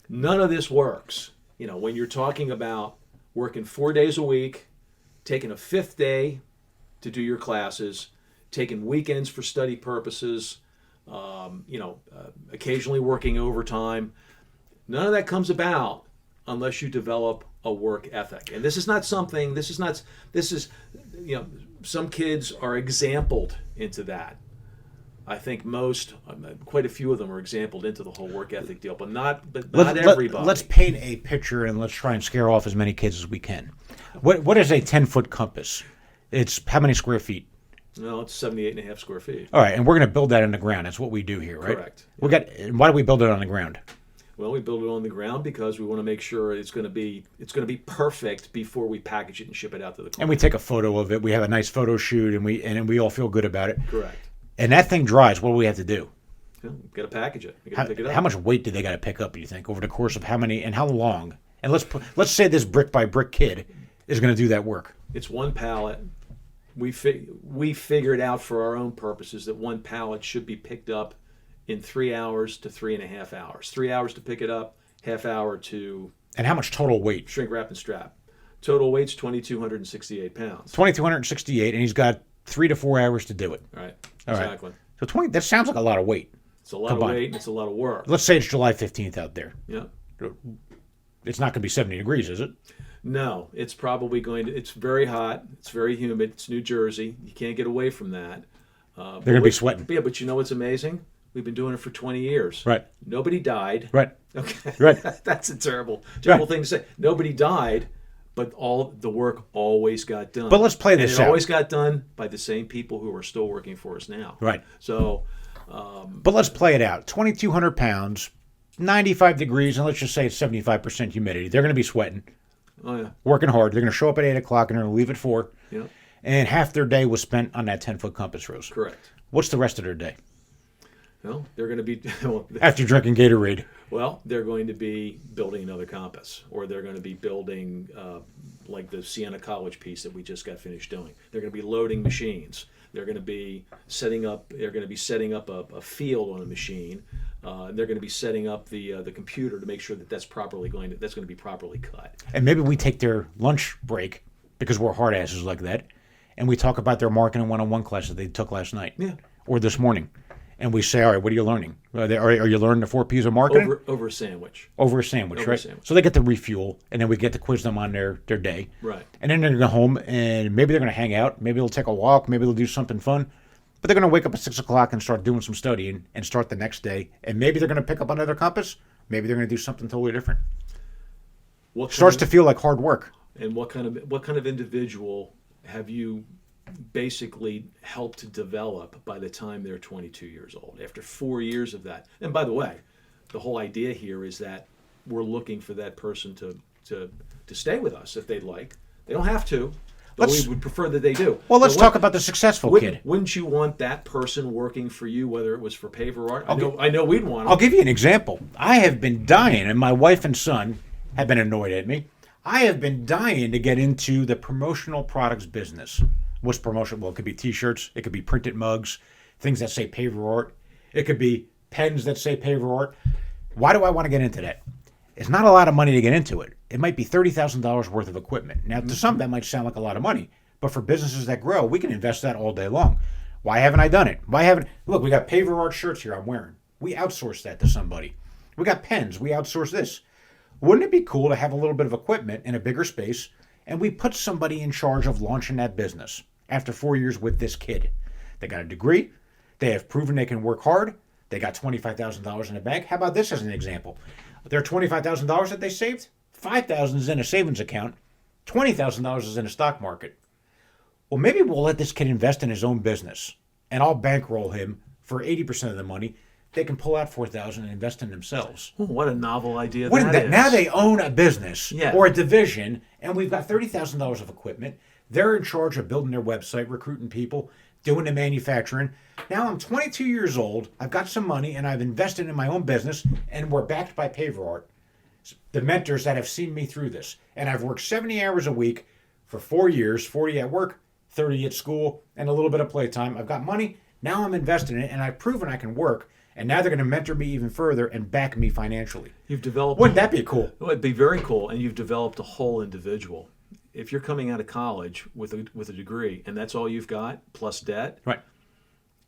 None of this works. When you're talking about working 4 days a week, taking a fifth day to do your classes, taking weekends for study purposes, occasionally working overtime. None of that comes about unless you develop a work ethic. And this is, some kids are exampled into that. I think quite a few of them are exampled into the whole work ethic deal, but not everybody. Let's paint a picture and let's try and scare off as many kids as we can. What is a 10-foot compass? It's how many square feet? No, it's 78 and a half square feet. All right, and we're going to build that in the ground. That's what we do here, right? Correct. Why do we build it on the ground? Well, we build it on the ground because we want to make sure it's going to be perfect before we package it and ship it out to the client. And we take a photo of it. We have a nice photo shoot, and we all feel good about it. Correct. And that thing dries. What do we have to do? Got to package it. We got to pick it up. How much weight do they got to pick up? You think over the course of how many and how long? And let's say this brick by brick kid is going to do that work. It's one pallet. We figured out for our own purposes that one pallet should be picked up in 3 hours to 3.5 hours. 3 hours to pick it up, half hour to. And how much total weight? Shrink wrap and strap. Total weight's 2,268 pounds. 2,268, and he's got 3 to 4 hours to do it. Right. All exactly. Right. So 20. That sounds like a lot of weight. It's a lot of weight and it's a lot of work. Let's say it's July 15th out there. Yeah. It's not going to be 70 degrees, is it? No, it's probably it's very hot. It's very humid. It's New Jersey. You can't get away from that. They're going to be sweating. Yeah, but you know what's amazing? We've been doing it for 20 years. Right. Nobody died. Right. Okay. Right. That's a terrible thing to say. Nobody died, but all the work always got done. But let's play this out. It always got done by the same people who are still working for us now. Right. So. But let's play it out. 2,200 pounds, 95 degrees, and let's just say it's 75% humidity. They're going to be sweating. Oh, yeah. Working hard. They're going to show up at 8 o'clock and they're going to leave at 4. Yeah. And half their day was spent on that 10-foot compass rose. Correct. What's the rest of their day? Well, they're going to be... After drinking Gatorade. Well, they're going to be building another compass, or they're going to be building like the Siena College piece that we just got finished doing. They're going to be loading machines. They're going to be setting up. They're going to be setting up a field on a machine. They're going to be setting up the computer to make sure that that's going to be properly cut. And maybe we take their lunch break because we're hard asses like that, and we talk about their marketing one-on-one class that they took last night, or this morning, and we say, all right, what are you learning? Are you learning the 4 P's of marketing? Over a sandwich. Over a sandwich, over right? A sandwich. So they get to refuel, and then we get to quiz them on their day. Right. And then they're going to go home, and maybe they're going to hang out. Maybe they'll take a walk. Maybe they'll do something fun. But they're going to wake up at 6 o'clock and start doing some studying and start the next day. And maybe they're going to pick up another compass. Maybe they're going to do something totally different. Starts to feel like hard work. And what kind of individual have you basically helped to develop by the time they're 22 years old, after 4 years of that? And by the way, the whole idea here is that we're looking for that person to stay with us if they'd like. They don't have to, but we would prefer that they do. Well, let's talk about the successful kid. Wouldn't you want that person working for you, whether it was for Paverart? I know we'd want them. I'll give you an example. I have been dying, and my wife and son have been annoyed at me. I have been dying to get into the promotional products business. What's promotional? Well, it could be T-shirts. It could be printed mugs, things that say Paverart. It could be pens that say Paverart. Why do I want to get into that? It's not a lot of money to get into it. It might be $30,000 worth of equipment. Now, to some, that might sound like a lot of money. But for businesses that grow, we can invest that all day long. Why haven't I done it? Look, we got Paverart shirts here I'm wearing. We outsourced that to somebody. We got pens. We outsource this. Wouldn't it be cool to have a little bit of equipment in a bigger space, and we put somebody in charge of launching that business after 4 years with this kid? They got a degree. They have proven they can work hard. They got $25,000 in the bank. How about this as an example? Their $25,000 that they saved, $5,000 is in a savings account, $20,000 is in a stock market. Well, maybe we'll let this kid invest in his own business, and I'll bankroll him for 80% of the money. They can pull out $4,000 and invest in themselves. Oh, what a novel idea that is. Now they own a business Yeah. or a division, and we've got $30,000 of equipment. They're in charge of building their website, recruiting people, doing the manufacturing. Now I'm 22 years old. I've got some money, and I've invested in my own business, and we're backed by Paverart, the mentors that have seen me through this. And I've worked 70 hours a week for 4 years, 40 at work, 30 at school, and a little bit of playtime. I've got money. Now I'm invested in it, and I've proven I can work. And now they're going to mentor me even further and back me financially. You've developed. Wouldn't that be cool? Well, it'd be very cool, and you've developed a whole individual. If you're coming out of college with a degree, and that's all you've got plus debt, Right.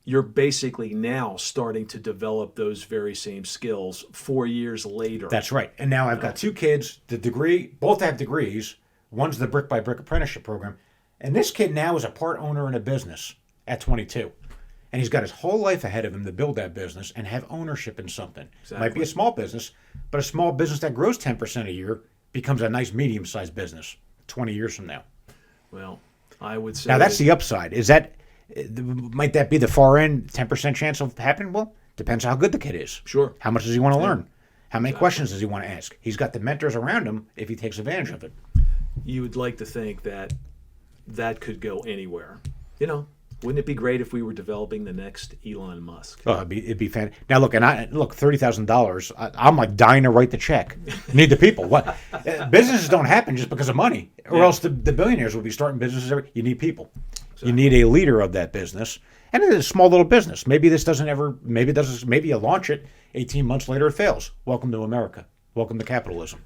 you're basically now starting to develop those very same skills 4 years later. That's right. And now I've got 2 kids. The degree, both have degrees. One's the Brick by Brick Apprenticeship program. And this kid now is a part owner in a business at 22. And he's got his whole life ahead of him to build that business and have ownership in something. It might be a small business, but a small business that grows 10% a year becomes a nice medium-sized business 20 years from now. Well, I would say Now, that's the upside. Might that be the far end, 10% chance of happening? Well, depends how good the kid is. Sure. How much does he want to learn? How many questions does he want to ask? He's got the mentors around him if he takes advantage of it. You would like to think that that could go anywhere. Wouldn't it be great if we were developing the next Elon Musk? Oh, it'd be fantastic. Now, look, $30,000. I'm like dying to write the check. Need the people. What? Businesses don't happen just because of money, or else the billionaires will be starting businesses. You need people. Exactly. You need a leader of that business, and it's a small little business. Maybe this doesn't ever. Maybe you launch it. 18 months later, it fails. Welcome to America. Welcome to capitalism.